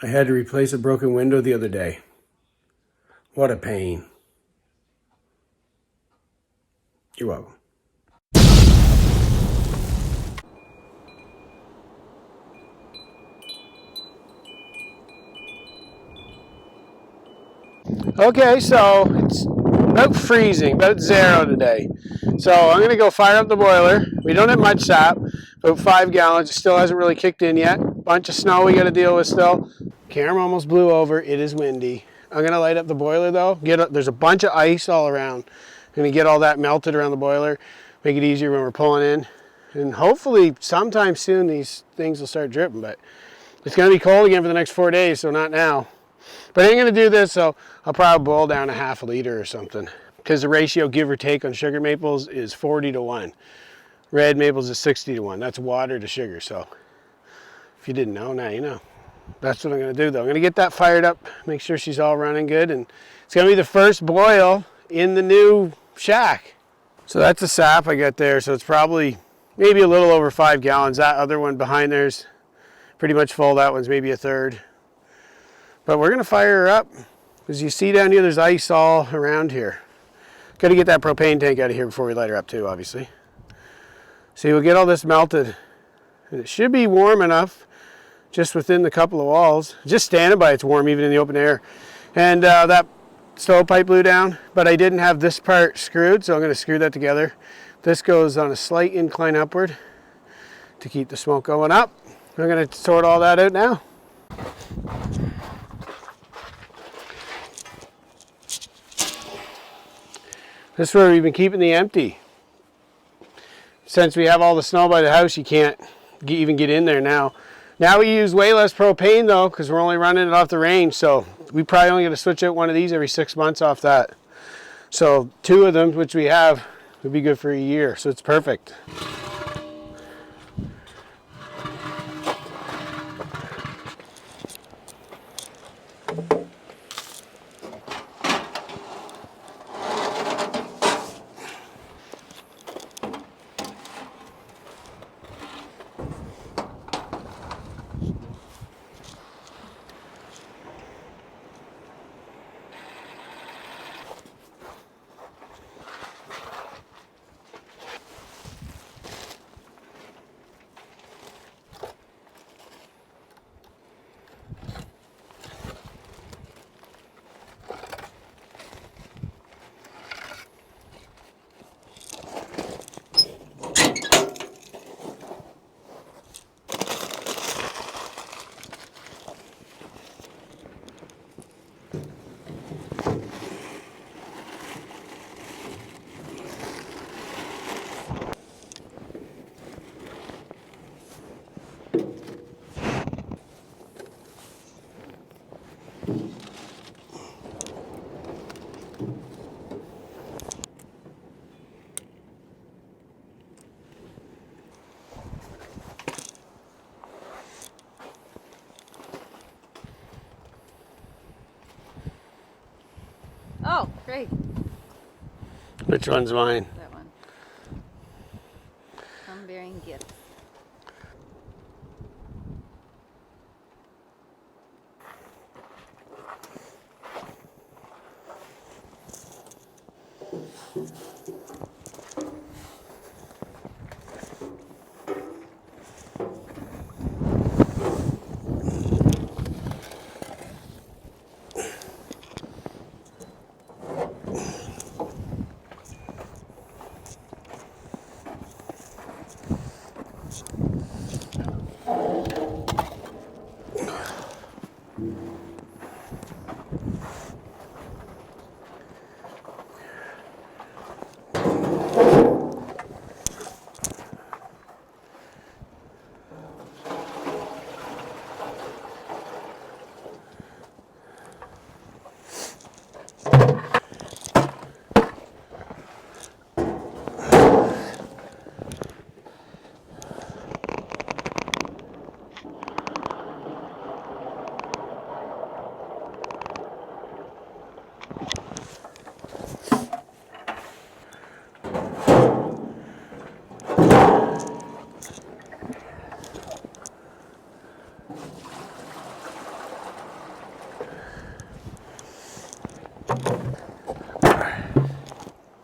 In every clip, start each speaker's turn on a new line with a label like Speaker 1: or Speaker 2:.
Speaker 1: I had to replace a broken window the other day. What a pain. You're welcome. Okay, so it's about freezing, about 0 today. So I'm going to go fire up the boiler. We don't have much sap, about 5 gallons. It still hasn't really kicked in yet. Bunch of snow we got to deal with still. Camera almost blew over. It is windy. I'm going to light up the boiler though. There's a bunch of ice all around. I'm going to get all that melted around the boiler. Make it easier when we're pulling in. And hopefully sometime soon these things will start dripping. But it's going to be cold again for the next 4 days, so not now. But I ain't going to do this, so I'll probably boil down a half a liter or something. Because the ratio, give or take, on sugar maples is 40-1. Red maples is 60-1. That's water to sugar, so if you didn't know, now you know. That's what I'm going to do, though. I'm going to get that fired up, make sure she's all running good, and it's going to be the first boil in the new shack. So that's the sap I got there, so it's probably maybe a little over 5 gallons. That other one behind there's pretty much full. That one's maybe a third. But we're going to fire her up. As you see down here, there's ice all around here. Got to get that propane tank out of here before we light her up too, obviously. See, we'll get all this melted. And it should be warm enough just within the couple of walls. Just standing by, it's warm even in the open air. And that stovepipe blew down, but I didn't have this part screwed, so I'm going to screw that together. This goes on a slight incline upward to keep the smoke going up. I'm going to sort all that out now. This is where we've been keeping the empty. Since we have all the snow by the house, you can't even get in there now. Now we use way less propane though, because we're only running it off the range. So we probably only got to switch out one of these every 6 months off that. So 2 of them, which we have, would be good for a year. So it's perfect.
Speaker 2: Oh, great.
Speaker 1: Which one's mine?
Speaker 2: That one. I'm bearing gifts.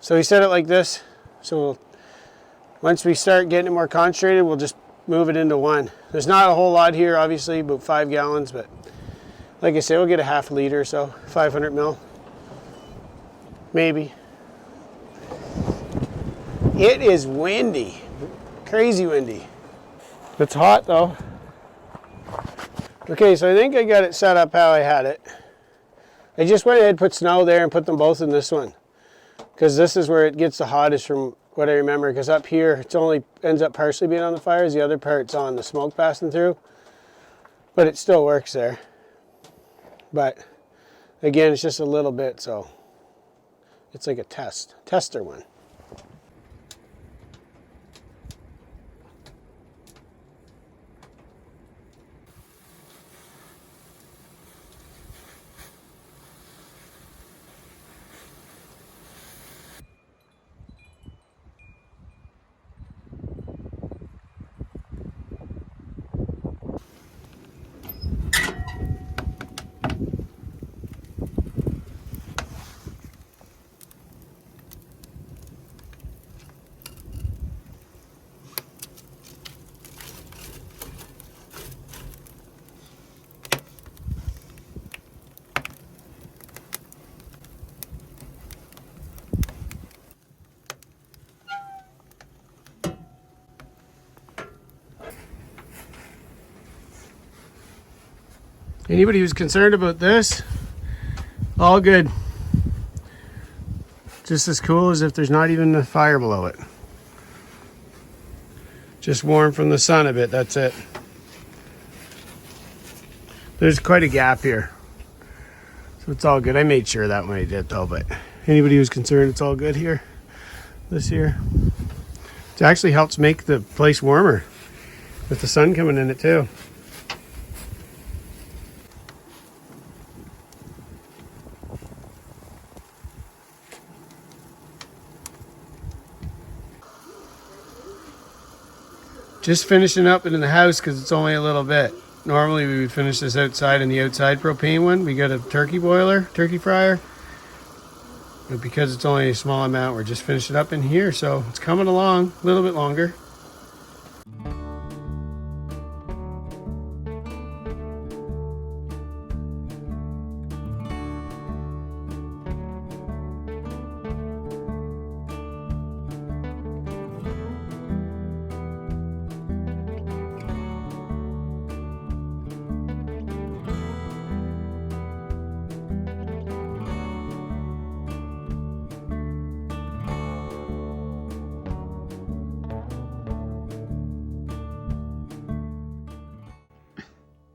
Speaker 1: So we set it like this. So once we start getting it more concentrated, we'll just move it into one. There's not a whole lot here, obviously, about 5 gallons, but like I said, we'll get a half a liter or so, 500 mil, maybe. It is windy, crazy windy. It's hot though. Okay, so I think I got it set up how I had it. I just went ahead and put snow there and put them both in this one, because this is where it gets the hottest from what I remember, because up here it's only ends up partially being on the fires, the other part's on the smoke passing through, but it still works there. But again, it's just a little bit, so it's like a tester one. Anybody who's concerned about this, all good. Just as cool as if there's not even a fire below it. Just warm from the sun a bit, that's it. There's quite a gap here, so it's all good. I made sure that when I did though, but anybody who's concerned, it's all good here this year. It actually helps make the place warmer with the sun coming in it too. Just finishing up it in the house because it's only a little bit. Normally we would finish this outside in the outside propane one. We got a turkey boiler, turkey fryer. But because it's only a small amount, we're just finishing up in here. So it's coming along a little bit longer.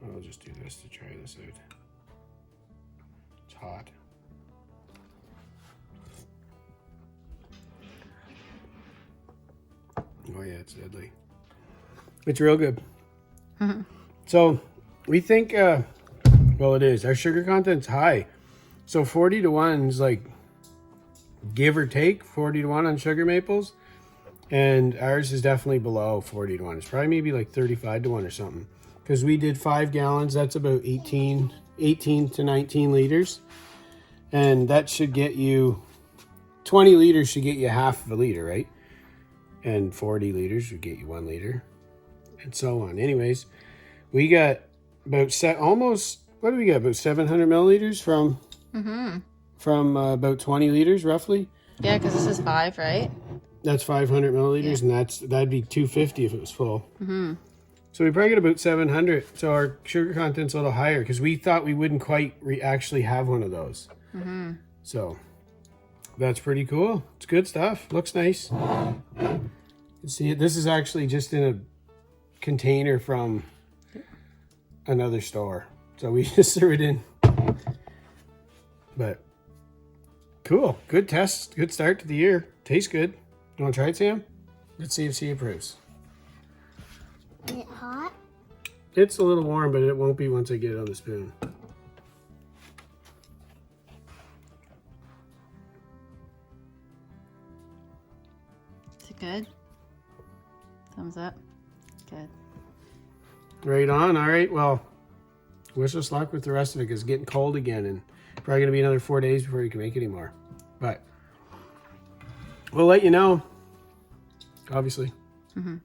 Speaker 1: I'll just do this to try this out. It's hot. Oh yeah, it's deadly. It's real good. Mm-hmm. So we think, well it is, our sugar content's high. So 40 to 1 is like, give or take 40 to 1 on sugar maples. And ours is definitely below 40 to 1. It's probably maybe like 35 to 1 or something. Because we did 5 gallons, that's about 18 to 19 liters. And that should get you, 20 liters should get you half of a liter, right? And 40 liters would get you 1 liter. And so on. Anyways, we got about almost, what do we got? About 700 milliliters from about 20 liters roughly.
Speaker 2: Yeah, because this is 5, right?
Speaker 1: That's 500 milliliters, yeah. And that'd be 250 if it was full. Mm-hmm. So we probably get about 700. So our sugar content's a little higher because we thought we wouldn't quite actually have one of those. Mm-hmm. So that's pretty cool. It's good stuff. Looks nice. You see, this is actually just in a container from another store. So we just threw it in. But cool. Good test. Good start to the year. Tastes good. You want to try it, Sam? Let's see if she approves.
Speaker 3: Is it hot?
Speaker 1: It's a little warm, but it won't be once I get it on the spoon.
Speaker 2: Is it good? Thumbs up. Good.
Speaker 1: Right on. All right. Well, Wish us luck with the rest of it because it's getting cold again and probably going to be another 4 days before you can make any more. But we'll let you know, obviously.
Speaker 2: Mm-hmm.